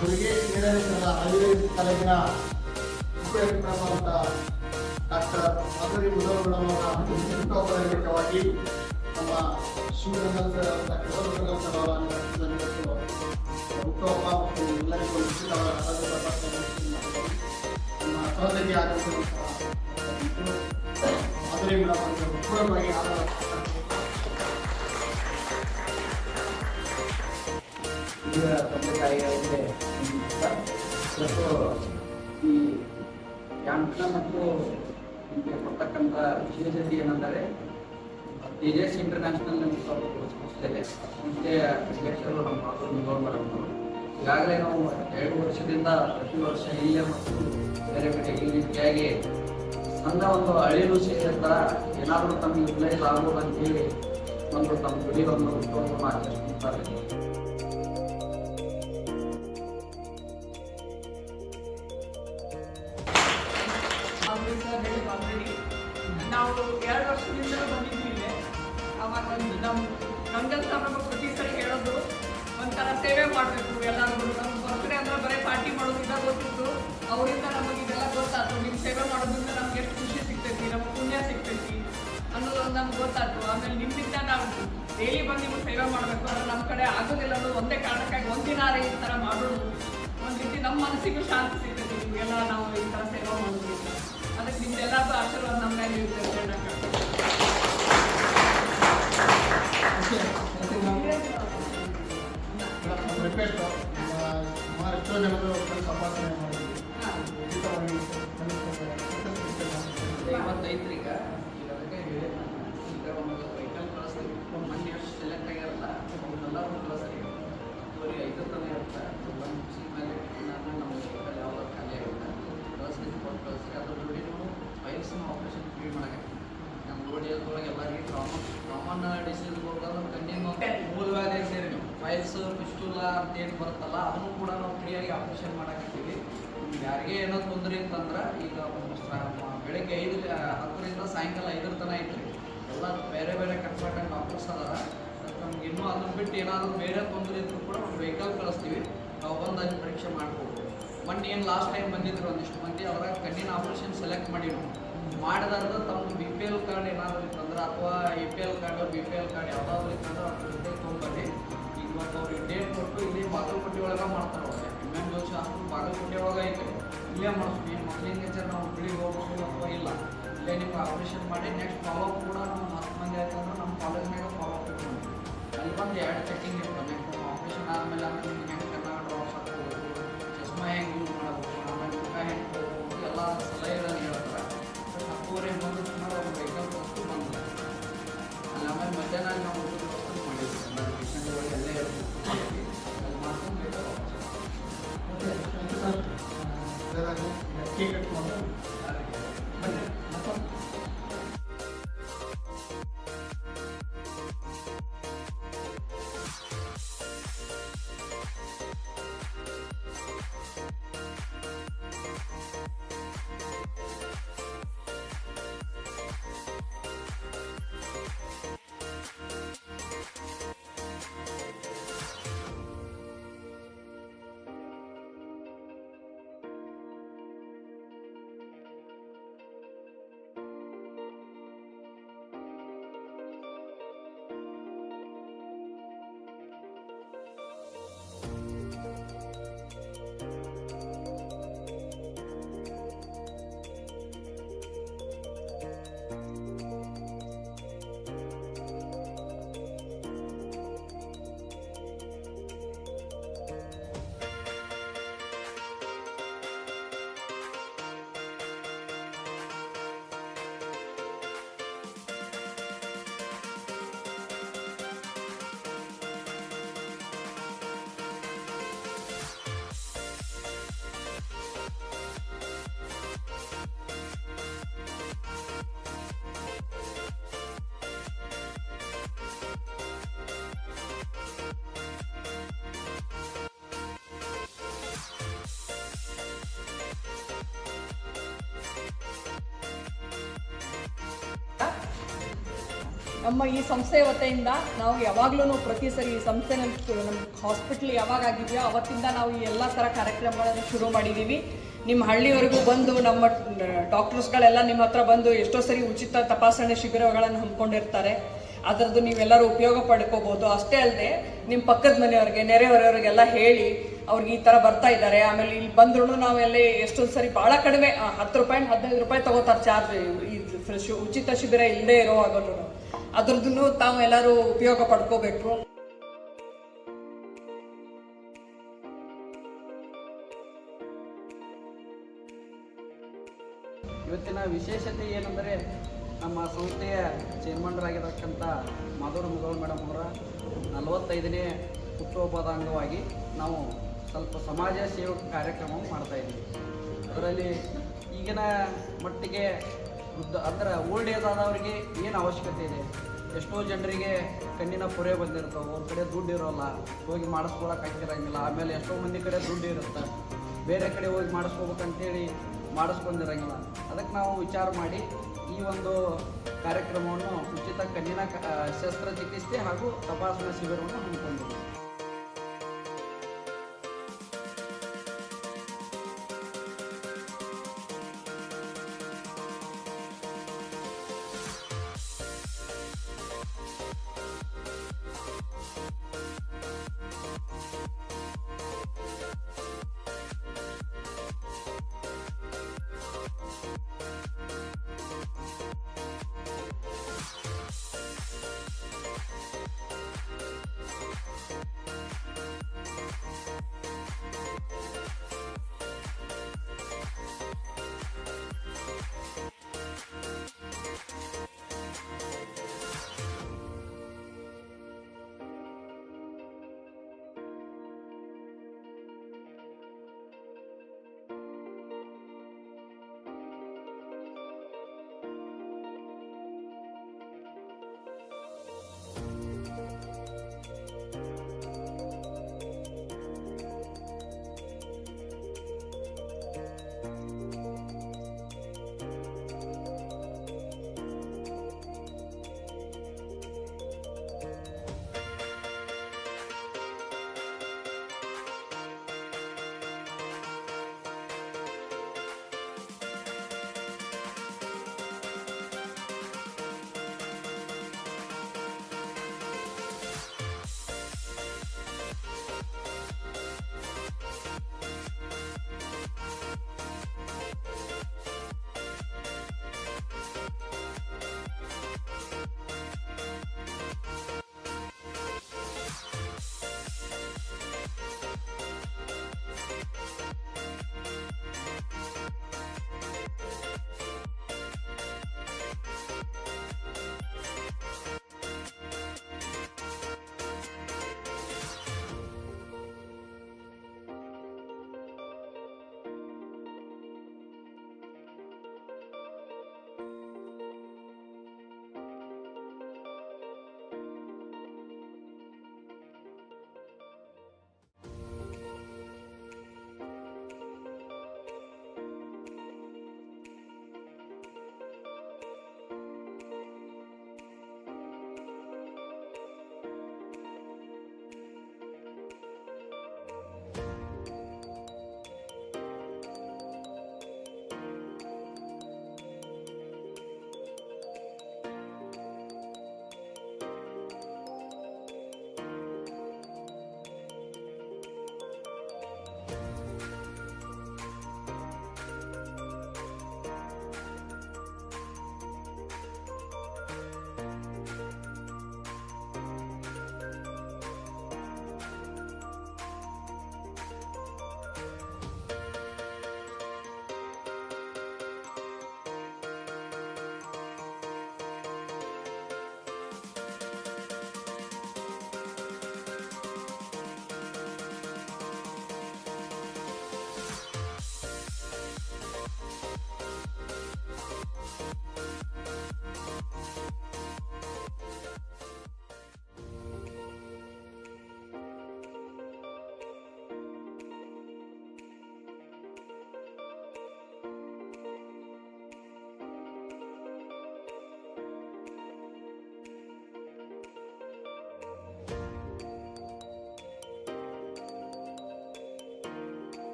ಮುರುಗೇಶ್ ಗಿಡಗಳ ಆಯುರ್ವೇದ ಕಾಲೇಜಿನ ಉಪಯುಕ್ತರಾದಂಥ ಡಾಕ್ಟರ್ ಮಾಧುರಿ ಮುದೋಳವರ ಹುಟ್ಟುಹಬ್ಬದ ನಿಮಿತ್ತವಾಗಿ ನಮ್ಮ ಶಿವಗಂಗಲ್ ಸರ್ ಅಂತ ಕೆಲವು ಸರ್ ಅವರ ಹುಟ್ಟುಹಬ್ಬ ಮತ್ತು ಎಲ್ಲರಿಗೂ ಉಚಿತವಾದ ನಮ್ಮ ಸಹೋದರಿ ಆದಂಥ ಮಾಧುರಿ ಮೇಡಮ್ ಅವರಿಗೆ ಪೂರ್ವವಾಗಿ ಈಗ ತಂದೆ ತಾಯಿಗಳಿಗೆ ಮತ್ತು ಈ ಯಾಂತ್ರ ಮತ್ತು ನಿಮಗೆ ಕೊಡ್ತಕ್ಕಂಥ ವಿಶೇಷತೆ ಏನಂದರೆ ತೇಜಸ್ ಇಂಟರ್ನ್ಯಾಷನಲ್ ಸಂಸ್ಥೆ ಇದೆ. ಸಂಸ್ಥೆಯ ಅಧ್ಯಕ್ಷರು ನಮ್ಮ ಮಾತು ಮೇಡಮ್. ಈಗಾಗಲೇ ನಾವು 2 ವರ್ಷದಿಂದ ಪ್ರತಿ ವರ್ಷ ಇಲ್ಲೇ ಮತ್ತು ಬೇರೆ ಕಡೆ ಈ ರೀತಿಯಾಗಿ ಸಣ್ಣ ಒಂದು ಅಳಿಲು ಸೇರಿದ ಥರ ಏನಾದರೂ ತಮಗೆ ಯುಟಿಲೈಸ್ ಆಗ್ಬೋದು ಅಂತೇಳಿ ಒಂದು ತಮ್ಮ ಗುಡಿ ಒಂದು ಹುಟ್ಟುಹಬ್ಬವನ್ನು ಆಚರಿಸ್ತಾರೆ. ನಾವು 2 ವರ್ಷದಿಂದ ಬಂದಿದ್ದೀವಿ. ಅವಾಗ ಒಂದು ನಮ್ಮ ಗಂಗಲ್ ಸಾಹೇಬ್ ಪ್ರತಿ ಸರಿ ಹೇಳೋದು ಒಂಥರ ಸೇವೆ ಮಾಡಬೇಕು ಎಲ್ಲರಿಗೂ. ನಮ್ಮ ಬರ್ತ್ಡೇ ಅಂದ್ರೆ ಬರೀ ಪಾರ್ಟಿ ಮಾಡೋದ್ರಿಂದ ಗೊತ್ತಿತ್ತು. ಅವರಿಂದ ನಮಗೆ ಇದೆಲ್ಲ ಗೊತ್ತಾಯ್ತು. ನೀವು ಸೇವೆ ಮಾಡೋದ್ರಿಂದ ನಮ್ಗೆ ಎಷ್ಟು ಖುಷಿ ಸಿಗ್ತೈತಿ, ನಮ್ಗೆ ಪುಣ್ಯ ಸಿಗ್ತೈತಿ ಅನ್ನೋದು ನಮ್ಗೆ ಗೊತ್ತಾಯ್ತು. ಆಮೇಲೆ ನಿಮ್ಮಿಂದ ನಾವು ಡೈಲಿ ಬಂದು ನೀವು ಸೇವೆ ಮಾಡಬೇಕು ಅಂದ್ರೆ ನಮ್ಮ ಕಡೆ ಆಗೋದಿಲ್ಲ ಅನ್ನೋದು ಒಂದೇ ಕಾರಣಕ್ಕಾಗಿ ಒಂದಿನ ಈ ಥರ ಮಾಡೋದು ಒಂದು ರೀತಿ ನಮ್ಮ ಮನಸ್ಸಿಗೂ ಶಾಂತಿ ಸಿಗ್ತೈತಿ. ನಿಮಗೆಲ್ಲ ನಾವು ಈ ಥರ ಸೇವೆ ಮಾಡೋದ್ರಿಂದ ಅದಕ್ಕೆ ನಿಮ್ದೆಲ್ಲರೂ ಆಶೀರ್ವಾದ ನಮ್ಮ ಮೇಲೆ ಇರ್ತೈತೆ. ರಿಕ್ವೆಸ್ಟ್ ಸುಮಾರು ಎಷ್ಟೋ ಜನರು ಸಂಪಾದನೆ ಮಾಡಿ 55 ಈಗ ಅದಕ್ಕೆ ಹೇಳಿದ ಈಗ ಒಂದು ವೆಹಿಕಲ್ ಕಳಿಸ್ತೀವಿ. ಮೊನ್ನೆ ಎಷ್ಟು ಸೆಲೆಕ್ಟ್ ಆಗ್ಯಾರಲ್ಲ ಎಲ್ಲರೂ ಕಳಿಸ್ತೀವಿ. 5 ತನಕ ಇರುತ್ತೆ. ಒಂದು ಖುಷಿ ಮೇಲೆ ನಾನು ನಮ್ಮ ವೆಹಿಕಲ್ ಯಾವಾಗ ಖಾಲಿ ಆಗುತ್ತೆ ಕಳಿಸ್ತೀವಿ, ಕೊಟ್ಟು ಕಳಿಸ್ತೀವಿ. ಅದ್ರ ಜೋಡಿ ನಾವು ಫೈಲ್ಸ್ನ ಆಪ್ರೇಷನ್ ಫ್ರೀ ಮಾಡಕ್ಕೆ ನಮ್ಮ ರೋಡಿಯೊಳಗೆ ಎಲ್ಲರಿಗೆ ಕಾಮನ್ ಡಿಸೀಸ್ ಹೋಗೋದು ಕಣ್ಣಿನ ಮೂಲವಾದ ಸೇರಿ ಫೈಲ್ಸ್ ಫಿಸ್ಟುಲಾ ಅಂತ ಏನು ಬರುತ್ತಲ್ಲ ಅದನ್ನು ಕೂಡ ನಾವು ಫ್ರೀಯಾಗಿ ಆಪ್ರೇಷನ್ ಮಾಡಾಕತ್ತೀವಿ. ಯಾರಿಗೆ ಏನೋ ತೊಂದರೆ ಅಂತಂದ್ರೆ ಈಗ ಬೆಳಗ್ಗೆ 10ರಿಂದ ಸಾಯಂಕಾಲ 5 ತನಕ ಐತ್ರಿ. ಎಲ್ಲ ಬೇರೆ ಬೇರೆ ಕನ್ಸಲ್ಟೆಂಟ್ ಡಾಕ್ಟರ್ಸ್ ಅದಾರ. ನಮ್ಗೆ ಇನ್ನೂ ಅದನ್ನು ಬಿಟ್ಟು ಏನಾದರೂ ಬೇರೆ ತೊಂದರೆ ಇದ್ರೂ ಕೂಡ ಒಂದು ವೆಹಿಕಲ್ ಕಳಿಸ್ತೀವಿ. ನಾವು ಬಂದು ಅಲ್ಲಿ ಪರೀಕ್ಷೆ ಮಾಡ್ಬೋದು. ಮೊನ್ನೆ ಏನು ಲಾಸ್ಟ್ ಟೈಮ್ ಬಂದಿದ್ರು ಒಂದಿಷ್ಟು ಮಂದಿ ಅದ್ರಾಗ ಕಣ್ಣಿನ ಆಪ್ರೇಷನ್ ಸೆಲೆಕ್ಟ್ ಮಾಡಿದ್ರು. ಮಾಡಿದಾರ್ದ ತಮ್ಮ BPL ಕಾರ್ಡ್ ಏನಾದರೂ ಇತ್ತಂದ್ರೆ ಅಥವಾ APL ಕಾರ್ಡ್ BPL ಕಾರ್ಡ್ ಯಾವುದಾದ್ರೂ ಇತ್ತಂದ್ರೆ ಅದ್ರ ಜೊತೆ ತೊಗೊಂಬನ್ನಿ. ಈಗ ಮತ್ತು ಅವ್ರಿಗೆ ಡೇಟ್ ಕೊಟ್ಟು ಇಲ್ಲಿ ಬಾಗಲಕೋಟೆ ಒಳಗೆ ಮಾಡ್ತಾರೆ. ಅವ್ರಿಗೆ MM ಜೋಶಿ ಹಾಸ್ಪಿಟಲ್ ಬಾಗಲಕೋಟೆ ಒಳಗೆ ಐತೆ. ಇಲ್ಲೇ ಮಾಡಿಸ್ತೀವಿ. ಮೊದಲಿನ ನೇಚರ್ ನಾವು ಬಿಳಿಗೆ ಹೋಗ್ಬೇಕು ಅಥವಾ ಇಲ್ಲ ಇಲ್ಲೇ ನಿಮ್ಗೆ ಆಪ್ರೇಷನ್ ಮಾಡಿ ನೆಕ್ಸ್ಟ್ ಫಾಲೋಅಪ್ ಕೂಡ ನಮ್ಮ 10 ಮಂದಿ ಆಯ್ತಂದ್ರೆ ನಮ್ಮ ಕಾಲೇಜ್ನಾಗ ಫಾಲೋಅಪ್ ಇಟ್ಕೊಂಡು ಅಲ್ಲಿ ಬಂದು 2 ಚೆಕಿಂಗ್ ಇರ್ತಾವೆ. ಆಪ್ರೇಷನ್ ಆದಮೇಲೆ ಆಮೇಲೆ ನಿಮ್ಗೆ ಹೆಂಗೆ ಕನ್ನಡ ಡ್ರಾಪ್ಸ್ ಹಾಕ್ಬೋದು, ಚಸ್ಮಾ ಹೆಂಗೆ ಯೂಸ್ ಮಾಡಬೇಕು, ಆಮೇಲೆ ಮುಖ ಹೆಂಗೆ ಹೋಗ್ಬೋದು ಎಲ್ಲ ಸಲಹೆಗಳನ್ನು ಹೇಳ್ತಾರೆ. 10:30 ಬಂದು ಸುಮಾರು ಒಂದು ವೆಹಿಕಲ್ ವಸ್ತು ಬಂದು ಅಲ್ಲಿ ಆಮೇಲೆ ಮಧ್ಯಾಹ್ನ ನಾವು ಊಟದ ವಸ್ತು ಮಾಡಿದ್ವಿ. ಎಲ್ಲ ಪೇಷಂಟ್ಗಳಿಗೆ ಎಲ್ಲೇ ಇರ್ತೀವಿ ಅಲ್ಲಿ ಮಾಡ್ಕೊಂಡು ವೆಹಿಕಲ್ ಕೇಕ್ ಕಟ್ ಮಾಡೋದು ನಮ್ಮ ಈ ಸಂಸ್ಥೆಯ ವತಿಯಿಂದ ನಾವು ಯಾವಾಗಲೂ ಪ್ರತಿ ಸರಿ ಈ ಸಂಸ್ಥೆನಲ್ಲಿ ನಮ್ಮ ಹಾಸ್ಪಿಟ್ಲ್ ಯಾವಾಗ ಆಗಿದೆಯೋ ಅವತ್ತಿಂದ ನಾವು ಈ ಎಲ್ಲ ಥರ ಕಾರ್ಯಕ್ರಮಗಳನ್ನು ಶುರು ಮಾಡಿದ್ದೀವಿ. ನಿಮ್ಮ ಹಳ್ಳಿವರೆಗೂ ಬಂದು ನಮ್ಮ ಡಾಕ್ಟರ್ಸ್ಗಳೆಲ್ಲ ನಿಮ್ಮ ಹತ್ರ ಬಂದು ಎಷ್ಟೋ ಸರಿ ಉಚಿತ ತಪಾಸಣೆ ಶಿಬಿರಗಳನ್ನು ಹಮ್ಮಿಕೊಂಡಿರ್ತಾರೆ. ಅದರದ್ದು ನೀವೆಲ್ಲರೂ ಉಪಯೋಗ ಪಡ್ಕೋಬೋದು. ಅಷ್ಟೇ ಅಲ್ಲದೆ ನಿಮ್ಮ ಪಕ್ಕದ ಮನೆಯವ್ರಿಗೆ, ನೆರೆಹೊರೆಯವರಿಗೆಲ್ಲ ಹೇಳಿ ಅವ್ರಿಗೆ ಈ ಥರ ಬರ್ತಾ ಇದ್ದಾರೆ. ಆಮೇಲೆ ಇಲ್ಲಿ ಬಂದ್ರೂ ನಾವೆಲ್ಲ ಎಷ್ಟೊಂದು ಸರಿ ಭಾಳ ಕಡಿಮೆ 10 ರೂಪಾಯಿ 15 ರೂಪಾಯಿ ತಗೋತಾರೆ ಚಾರ್ಜ್, ಈ ಉಚಿತ ಶಿಬಿರ ಇಲ್ಲದೆ ಇರೋವಾಗಲೂ. ಅದ್ರದ್ದು ತಾವು ಎಲ್ಲರೂ ಉಪಯೋಗ ಪಡ್ಕೋಬೇಕು. ಇವತ್ತಿನ ವಿಶೇಷತೆ ಏನೆಂದರೆ ನಮ್ಮ ಸಂಸ್ಥೆಯ ಚೇರ್ಮನ್ರಾಗಿರತಕ್ಕಂಥ ಮಾಧುರಿ ಮುಗೋಳ್ ಮೇಡಮ್ ಅವರ 45ನೇ ಹುಟ್ಟುಹಬ್ಬದ ಅಂಗವಾಗಿ ನಾವು ಸ್ವಲ್ಪ ಸಮಾಜ ಸೇವೆ ಕಾರ್ಯಕ್ರಮವನ್ನು ಮಾಡ್ತಾಯಿದ್ದೀವಿ. ಅದರಲ್ಲಿ ಈಗಿನ ಮಟ್ಟಿಗೆ ಅಂದರೆ ಓಲ್ಡ್ ಏಜ್ ಆದವರಿಗೆ ಏನು ಅವಶ್ಯಕತೆ ಇದೆ, ಎಷ್ಟೋ ಜನರಿಗೆ ಕಣ್ಣಿನ ಪೊರೆ ಬಂದಿರ್ತಾವೆ, ಅವ್ರ ಕಡೆ ದುಡ್ಡು ಇರೋಲ್ಲ, ಹೋಗಿ ಮಾಡಿಸ್ಕೊಳಕ್ಕೆ ಆಗ್ತಿರಂಗಿಲ್ಲ. ಆಮೇಲೆ ಎಷ್ಟೋ ಮಂದಿ ಕಡೆ ದುಡ್ಡು ಇರುತ್ತೆ, ಬೇರೆ ಕಡೆ ಹೋಗಿ ಮಾಡಿಸ್ಕೋಬೇಕಂತೇಳಿ ಮಾಡಿಸ್ಕೊಂಡಿರಂಗಿಲ್ಲ. ಅದಕ್ಕೆ ನಾವು ವಿಚಾರ ಮಾಡಿ ಈ ಒಂದು ಕಾರ್ಯಕ್ರಮವನ್ನು ಉಚಿತ ಕಣ್ಣಿನ ಶಸ್ತ್ರಚಿಕಿತ್ಸೆ ಹಾಗೂ ತಪಾಸಣಾ ಶಿಬಿರವನ್ನು ಹಮ್ಮಿಕೊಂಡಿದ್ದೀವಿ.